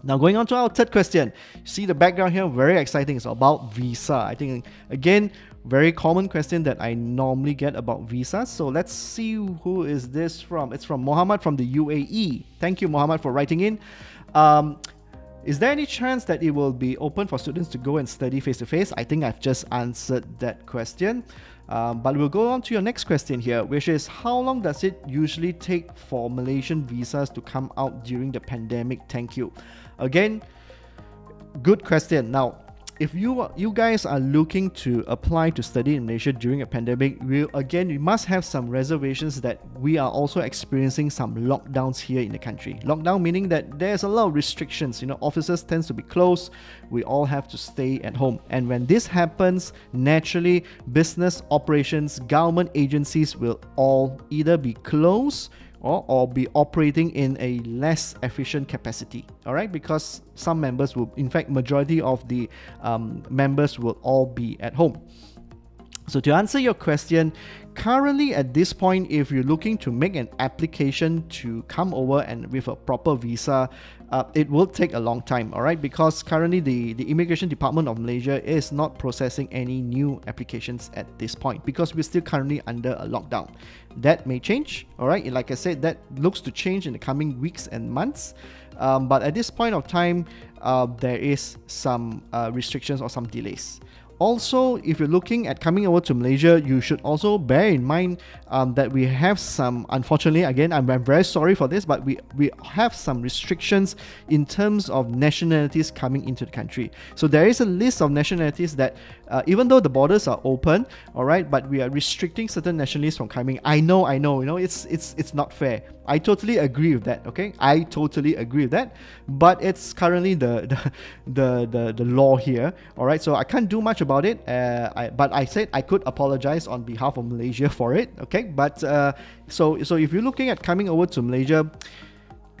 Now, going on to our third question. See the background here, very exciting. It's about visa. I think, again, very common question that I normally get about visas. So let's see, who is this from. It's from Mohammed from the UAE. Thank you, Mohammed, for writing in. Is there any chance that it will be open for students to go and study face-to-face? I think I've just answered that question. But we'll go on to your next question here, which is, how long does it usually take for Malaysian visas to come out during the pandemic? Thank you. Again, good question. Now, if you guys are looking to apply to study in Malaysia during a pandemic, we must have some reservations that we are also experiencing some lockdowns here in the country. Lockdown meaning that there's a lot of restrictions. Offices tends to be closed. We all have to stay at home. And when this happens, naturally, business operations, government agencies will all either be closed or be operating in a less efficient capacity, all right? Because some members will, in fact, majority of the members will all be at home. So to answer your question, currently at this point, if you're looking to make an application to come over and with a proper visa, it will take a long time, all right? Because currently the Immigration Department of Malaysia is not processing any new applications at this point because we're still currently under a lockdown. That may change, all right? Like I said, that looks to change in the coming weeks and months. But at this point of time, there is some restrictions or some delays. Also, if you're looking at coming over to Malaysia, you should also bear in mind that we have some, unfortunately, again, I'm very sorry for this, but we have some restrictions in terms of nationalities coming into the country. So there is a list of nationalities that, even though the borders are open, all right, but we are restricting certain nationalities from coming. I know, it's not fair. I totally agree with that, okay? I totally agree with that, but it's currently the law here, all right? So I can't do much about it, but I said I could apologize on behalf of Malaysia for it, okay? But so if you're looking at coming over to Malaysia,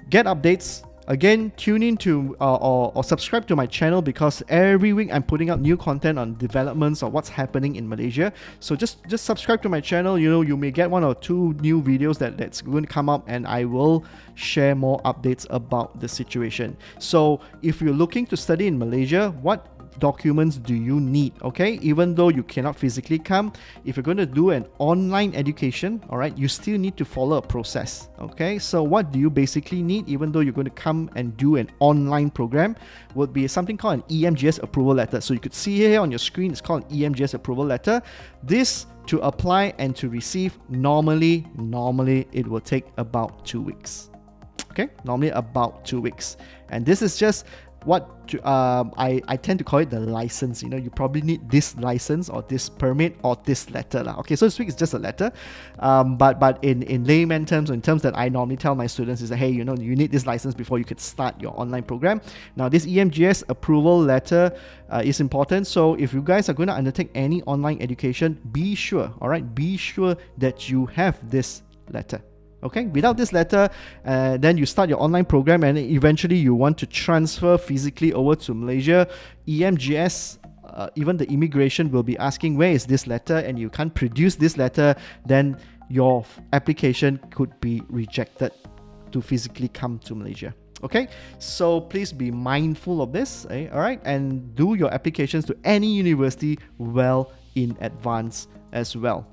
get updates. Again, tune in to or subscribe to my channel because every week I'm putting out new content on developments or what's happening in Malaysia. So just subscribe to my channel. You may get 1 or 2 new videos that's going to come up, and I will share more updates about the situation. So if you're looking to study in Malaysia, what documents do you need? Okay, even though you cannot physically come, if you're going to do an online education, all right, you still need to follow a process. Okay, so what do you basically need, even though you're going to come and do an online program, would be something called an EMGS approval letter. So you could see here on your screen, it's called an EMGS approval letter. This, to apply and to receive, normally it will take about 2 weeks. Okay, normally about 2 weeks. And this is just what I tend to call it the license. You probably need this license or this permit or this letter. Okay, so to speak, it's just a letter. But in layman terms, in terms that I normally tell my students is that, hey, you need this license before you could start your online program. Now, this EMGS approval letter is important. So if you guys are going to undertake any online education, be sure, all right, be sure that you have this letter. Okay, without this letter, then you start your online program and eventually you want to transfer physically over to Malaysia. EMGS, even the immigration will be asking, where is this letter? And you can't produce this letter, then your application could be rejected to physically come to Malaysia. Okay, so please be mindful of this, all right? And do your applications to any university well in advance as well.